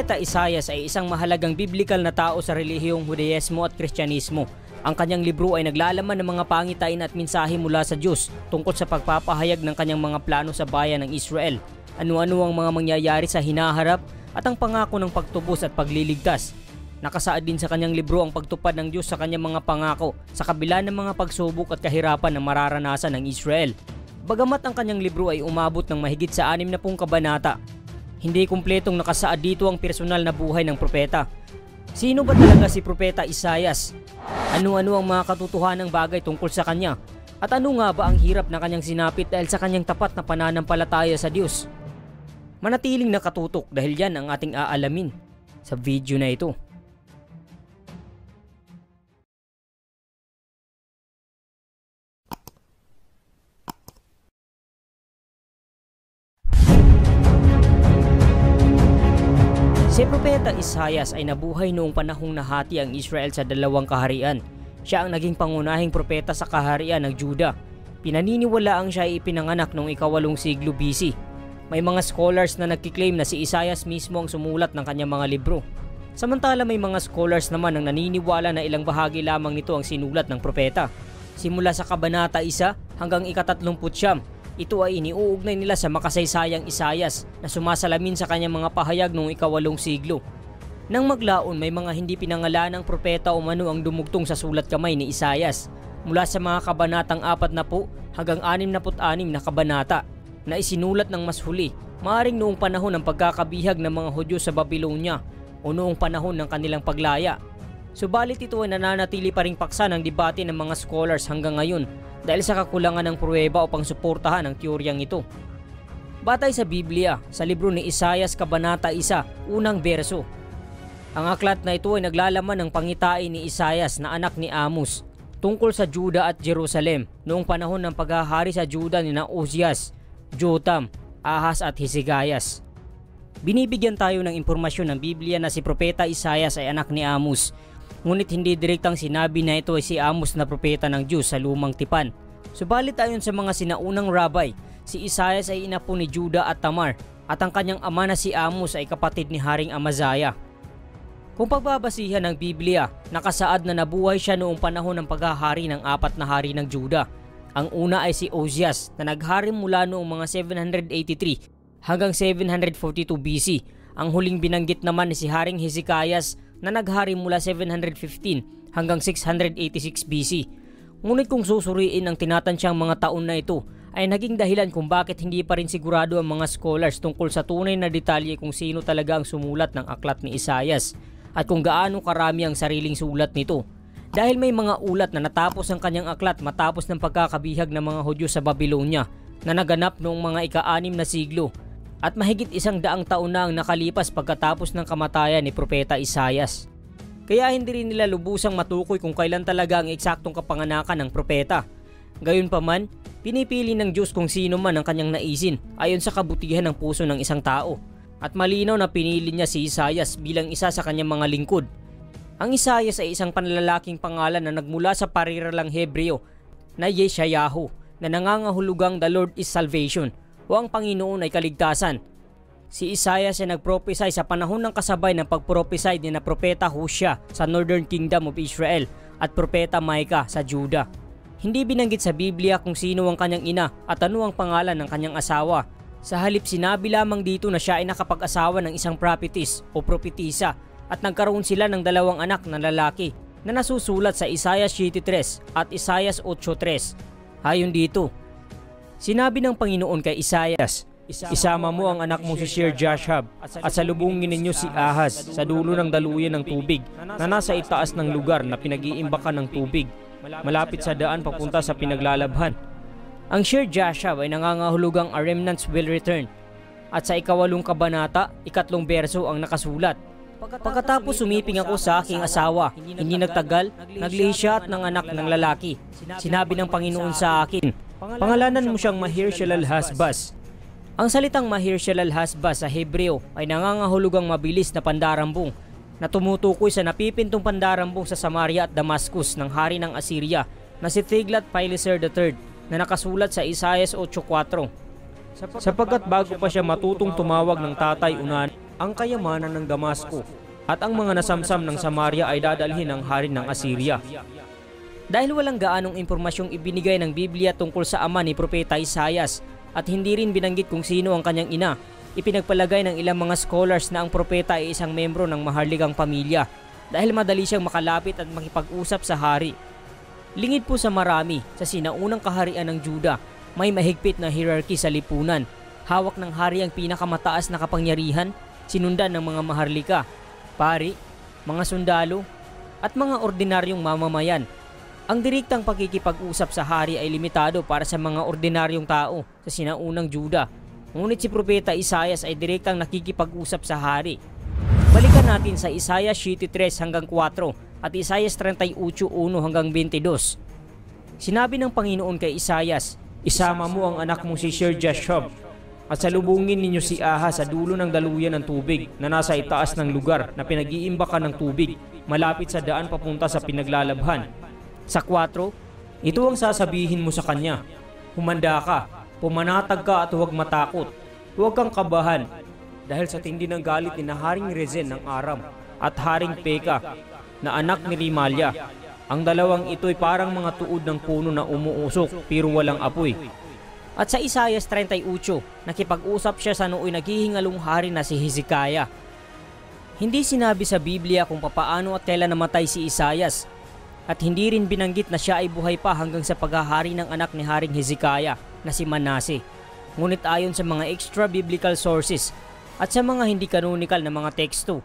Propeta Isaias ay isang mahalagang biblikal na tao sa relihiyong Hudaismo at Kristyanismo. Ang kanyang libro ay naglalaman ng mga pangitain at mensahe mula sa Diyos tungkol sa pagpapahayag ng kanyang mga plano sa bayan ng Israel, ano-ano ang mga mangyayari sa hinaharap at ang pangako ng pagtubos at pagliligtas. Nakasaad din sa kanyang libro ang pagtupad ng Diyos sa kanyang mga pangako sa kabila ng mga pagsubok at kahirapan na mararanasan ng Israel. Bagamat ang kanyang libro ay umabot ng mahigit sa 60 kabanata, hindi kumpletong nakasaad dito ang personal na buhay ng propeta. Sino ba talaga si Propeta Isaias? Ano-ano ang mga katotohanang bagay tungkol sa kanya? At ano nga ba ang hirap na kanyang sinapit dahil sa kanyang tapat na pananampalataya sa Diyos? Manatiling nakatutok dahil yan ang ating aalamin sa video na ito. Si Propeta Isaias ay nabuhay noong panahong nahati ang Israel sa dalawang kaharian. Siya ang naging pangunahing propeta sa kaharian ng Juda. Pinaniniwalaang siya ay ipinanganak noong ika-8 siglo BC. May mga scholars na nagkiklaim na si Isaias mismo ang sumulat ng kanyang mga libro. Samantala may mga scholars naman ang naniniwala na ilang bahagi lamang nito ang sinulat ng propeta. Simula sa kabanata 1 hanggang ika-39, ito ay iniuugnay nila sa makasaysayang Isaias na sumasalamin sa kanyang mga pahayag noong ika-8 siglo. Nang maglaon, may mga hindi pinangalanang propeta o mano ang dumugtong sa sulat kamay ni Isaias mula sa mga kabanatang 40 hanggang 66 na kabanata na isinulat ng mas huli, maaaring noong panahon ng pagkakabihag ng mga Hudyo sa Babylonia o noong panahon ng kanilang paglaya. Subalit ito ay nananatili pa ring paksa ng debate ng mga scholars hanggang ngayon dahil sa kakulangan ng pruweba o pangsuportahan ng teoryang ito. Batay sa Biblia, sa libro ni Isaias Kabanata 1, unang berso, ang aklat na ito ay naglalaman ng pangitain ni Isaias na anak ni Amos tungkol sa Juda at Jerusalem noong panahon ng paghahari sa Juda ni Uzias, Jotam, Ahaz at Hezekias. Binibigyan tayo ng impormasyon ng Biblia na si Propeta Isaias ay anak ni Amos. Ngunit hindi direktang sinabi na ito ay si Amos na propeta ng Diyos sa lumang tipan. Subalit ayon sa mga sinaunang rabbi, si Isaias ay ina po ni Juda at Tamar at ang kanyang ama na si Amos ay kapatid ni Haring Amaziah. Kung pagbabasihan ng Biblia, nakasaad na nabuhay siya noong panahon ng paghahari ng 4 na hari ng Juda. Ang una ay si Ozias na naghari mula noong mga 783 hanggang 742 BC. Ang huling binanggit naman ni si Haring Hezekias na naghari mula 715 hanggang 686 BC. Ngunit kung susuriin ang tinatansyang mga taon na ito, ay naging dahilan kung bakit hindi pa rin sigurado ang mga scholars tungkol sa tunay na detalye kung sino talaga ang sumulat ng aklat ni Isaias at kung gaano karami ang sariling sulat nito. Dahil may mga ulat na natapos ang kanyang aklat matapos ng pagkakabihag ng mga Hudyo sa Babylonia na naganap noong mga ika-6 na siglo at mahigit 100 taon na ang nakalipas pagkatapos ng kamatayan ni Propeta Isaias. Kaya hindi rin nila lubusang matukoy kung kailan talaga ang eksaktong kapanganakan ng propeta. Gayunpaman, pinipili ng Diyos kung sino man ang kanyang naisin ayon sa kabutihan ng puso ng isang tao. At malinaw na pinili niya si Isaias bilang isa sa kanyang mga lingkod. Ang Isaias ay isang panlalaking pangalan na nagmula sa pariralang Hebreo na Yeshayahu na nangangahulugang The Lord is Salvation o ang Panginoon ay kaligtasan. Si Isaias ay nagprophesy sa panahon ng kasabay ng pagprophesy ni na Propeta Hosea sa Northern Kingdom of Israel at Propeta Micah sa Juda. Hindi binanggit sa Biblia kung sino ang kanyang ina at ano ang pangalan ng kanyang asawa. Sa halip sinabi lamang dito na siya ay nakapag-asawa ng isang prophetess o propetisa at nagkaroon sila ng 2 anak na lalaki na nasusulat sa Isaias 7:3 at Isaias 8:3. Ayon dito, sinabi ng Panginoon kay Isaias, "Isama mo ang anak mo si Shear-Jashub at salubungin ninyo si Ahaz sa dulo ng daluyan ng tubig na nasa itaas ng lugar na pinag-iimbakan ng tubig, malapit sa daan papunta sa pinaglalabhan." Ang Shear-Jashub ay nangangahulugang "A remnants will return" at sa ika-8 kabanata, ika-3 berso ang nakasulat, "Pagkatapos sumiping ako sa aking asawa, hindi nagtagal, naglihi siya at ng anak ng lalaki. Sinabi ng Panginoon sa akin, pangalanan mo siyang Maher-Shalal-Hasbaz." Ang salitang Maher-Shalal-Hasbaz sa Hebreo ay nangangahulugang mabilis na pandarambong na tumutukoy sa napipintong pandarambong sa Samaria at Damascus ng hari ng Assyria na si Tiglath-Pileser III na nakasulat sa Isaias 8:4. Sapagkat bago pa siya matutong tumawag ng tatay unan, ang kayamanan ng Damasco at ang mga nasamsam ng Samaria ay dadalhin ng hari ng Assyria. Dahil walang gaanong impormasyong ibinigay ng Biblia tungkol sa ama ni Propeta Isaias at hindi rin binanggit kung sino ang kanyang ina, ipinagpalagay ng ilang mga scholars na ang propeta ay isang membro ng maharlikang pamilya dahil madali siyang makalapit at makipag-usap sa hari. Lingid po sa marami, sa sinaunang kaharian ng Juda, may mahigpit na hierarchy sa lipunan. Hawak ng hari ang pinakamataas na kapangyarihan, sinundan ng mga maharlika, pari, mga sundalo, at mga ordinaryong mamamayan. Ang direktang pakikipag-usap sa hari ay limitado para sa mga ordinaryong tao sa sinaunang Juda. Ngunit si Propeta Isaias ay direktang nakikipag-usap sa hari. Balikan natin sa Isaiah 7:3 hanggang 4 at Isaiah 38:1 hanggang 22. Sinabi ng Panginoon kay Isaias, "Isama mo ang anak mong si Shear-Jashub at salubungin ninyo si Aha sa dulo ng daluyan ng tubig na nasa itaas ng lugar na pinag-iimbakan ng tubig, malapit sa daan papunta sa pinaglalabhan." Sa 4, ito ang sasabihin mo sa kanya, "Humanda ka, pumanatag ka at huwag matakot. Huwag kang kabahan dahil sa tindi ng galit ni Haring Rezin ng Aram at Haring Peka na anak ni Rimalya. Ang dalawang ito'y parang mga tuod ng puno na umuusok pero walang apoy." At sa Isaiah 38, nakipag-usap siya sa nooy naghihingalong hari na si Hezekiah. Hindi sinabi sa Biblia kung papaano at kailan namatay si Isaias. At hindi rin binanggit na siya ay buhay pa hanggang sa paghahari ng anak ni Haring Hezekiah na si Manase. Ngunit ayon sa mga extra-biblical sources at sa mga hindi canonical na mga teksto,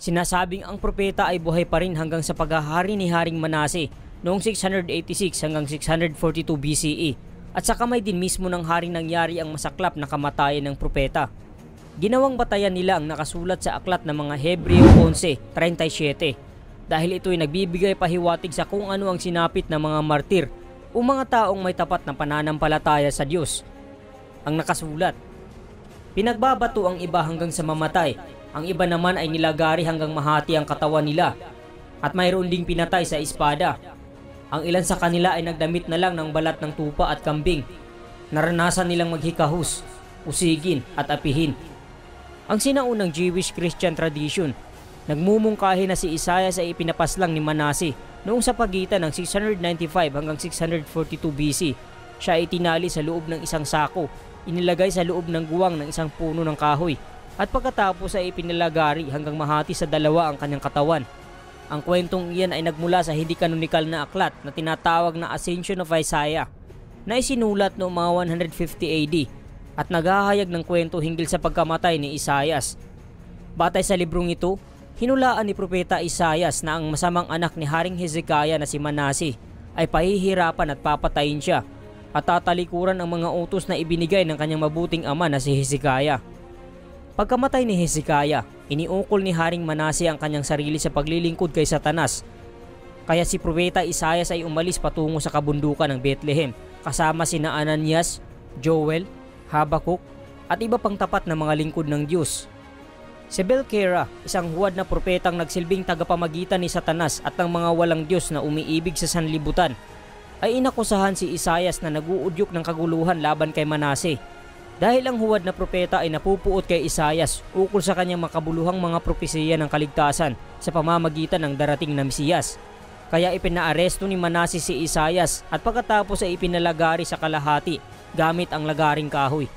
sinasabing ang propeta ay buhay pa rin hanggang sa paghahari ni Haring Manase noong 686 hanggang 642 BCE at sa kamay din mismo ng hari nangyari ang masaklap na kamatayan ng propeta. Ginawang batayan nila ang nakasulat sa aklat ng mga Hebreo 11:37 dahil ito'y nagbibigay pahiwatig sa kung ano ang sinapit ng mga martir o mga taong may tapat na pananampalataya sa Diyos. Ang nakasulat, "Pinagbabato ang iba hanggang sa mamatay, ang iba naman ay nilagari hanggang mahati ang katawan nila, at mayroon ding pinatay sa espada. Ang ilan sa kanila ay nagdamit na lang ng balat ng tupa at kambing. Naranasan nilang maghikahus, usigin at apihin." Ang sinaunang Jewish Christian tradition, nagmumungkahi na si Isaias ay ipinapaslang ni Manase noong sa pagitan ng 695 hanggang 642 BC. Siya ay tinali sa loob ng isang sako, inilagay sa loob ng guwang ng isang puno ng kahoy, at pagkatapos ay ipinalagari hanggang mahati sa dalawa ang kanyang katawan. Ang kwentong iyan ay nagmula sa hindi kanonikal na aklat na tinatawag na Ascension of Isaiah na isinulat noong mga 150 AD at naghahayag ng kwento hinggil sa pagkamatay ni Isaias. Batay sa librong ito, hinulaan ni Propeta Isaias na ang masamang anak ni Haring Hezekiah na si Manase ay pahihirapan at papatayin siya at tatalikuran ang mga utos na ibinigay ng kanyang mabuting ama na si Hezekiah. Pagkamatay ni Hezekiah, iniukol ni Haring Manase ang kanyang sarili sa paglilingkod kay Satanas. Kaya si Propeta Isaias ay umalis patungo sa kabundukan ng Bethlehem kasama sina Ananias, Joel, Habakuk at iba pang tapat na mga lingkod ng Diyos. Si Belkera, isang huwad na propetang nagsilbing tagapamagitan ni Satanas at ng mga walang Diyos na umiibig sa sanlibutan, ay inakusahan si Isaias na naguudyok ng kaguluhan laban kay Manase. Dahil ang huwad na propeta ay napupuot kay Isaias ukol sa kanyang makabuluhang mga propesiya ng kaligtasan sa pamamagitan ng darating na Mesiyas. Kaya ipinaaresto ni Manase si Isaias at pagkatapos ay ipinalagari sa kalahati gamit ang lagaring kahoy.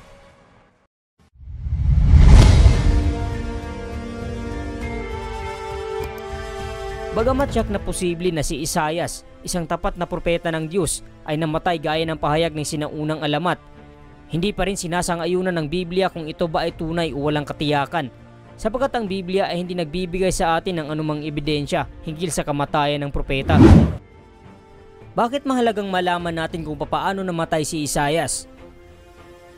Bagamat tiyak na posible na si Isaias, isang tapat na propeta ng Diyos, ay namatay gaya ng pahayag ng sinaunang alamat, hindi pa rin sinasang-ayunan ng Biblia kung ito ba ay tunay o walang katiyakan, sapagkat ang Biblia ay hindi nagbibigay sa atin ng anumang ebidensya hinggil sa kamatayan ng propeta. Bakit mahalagang malaman natin kung paano namatay si Isaias?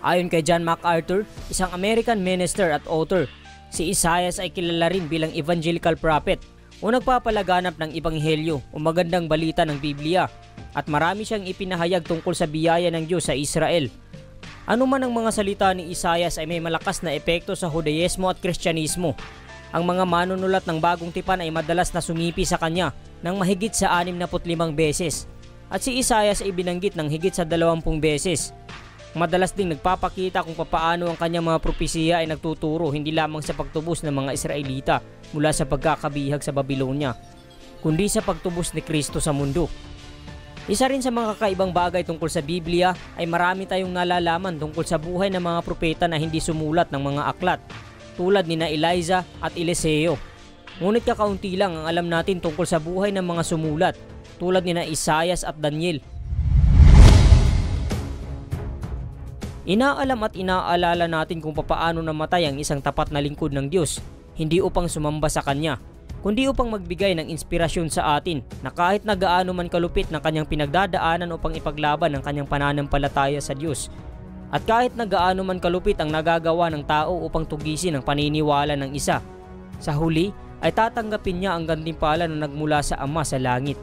Ayon kay John MacArthur, isang American minister at author, si Isaias ay kilala rin bilang evangelical prophet o nagpapalaganap ng ebanghelyo o magandang balita ng Biblia, at marami siyang ipinahayag tungkol sa biyaya ng Diyos sa Israel. Ano man ang mga salita ni Isaias ay may malakas na epekto sa Hudaismo at Kristyanismo. Ang mga manunulat ng Bagong Tipan ay madalas na sumipi sa kanya ng mahigit sa 65 beses, at si Isaias ay binanggit ng higit sa 20 beses. Madalas ding nagpapakita kung papaano ang kanyang mga propesiya ay nagtuturo hindi lamang sa pagtubos ng mga Israelita mula sa pagkakabihag sa Babylonia, kundi sa pagtubos ni Kristo sa mundo. Isa rin sa mga kakaibang bagay tungkol sa Biblia ay marami tayong nalalaman tungkol sa buhay ng mga propeta na hindi sumulat ng mga aklat, tulad ni na Elijah at Eliseo. Ngunit kakaunti lang ang alam natin tungkol sa buhay ng mga sumulat, tulad ni na Isaias at Daniel. Inaalam at inaalala natin kung papaano namatay ang isang tapat na lingkod ng Diyos, hindi upang sumamba sa Kanya, kundi upang magbigay ng inspirasyon sa atin na kahit na gaano man kalupit ng kanyang pinagdadaanan upang ipaglaban ang kanyang pananampalataya sa Diyos, at kahit na gaano man kalupit ang nagagawa ng tao upang tugisin ang paniniwala ng isa, sa huli ay tatanggapin niya ang gantimpala na nagmula sa Ama sa langit.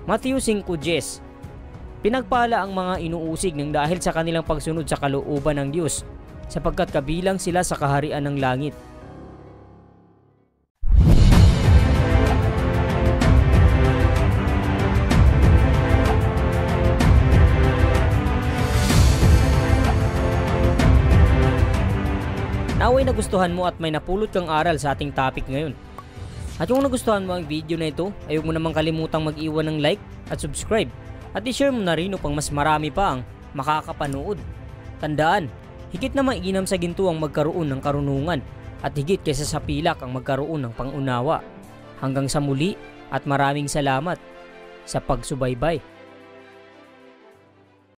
Matthew 5:10. Pinagpala ang mga inuusig ng dahil sa kanilang pagsunod sa kalooban ng Diyos, sapagkat kabilang sila sa kaharian ng langit. Naway nagustuhan mo at may napulot kang aral sa ating topic ngayon. At kung nagustuhan mo ang video na ito, ay huwag mo namang kalimutang mag-iwan ng like at subscribe. At i-share mo na rin upang mas marami pa ang makakapanood. Tandaan, higit na mainam sa ginto ang magkaroon ng karunungan at higit kaysa sa pilak ang magkaroon ng pangunawa. Hanggang sa muli at maraming salamat sa pagsubaybay.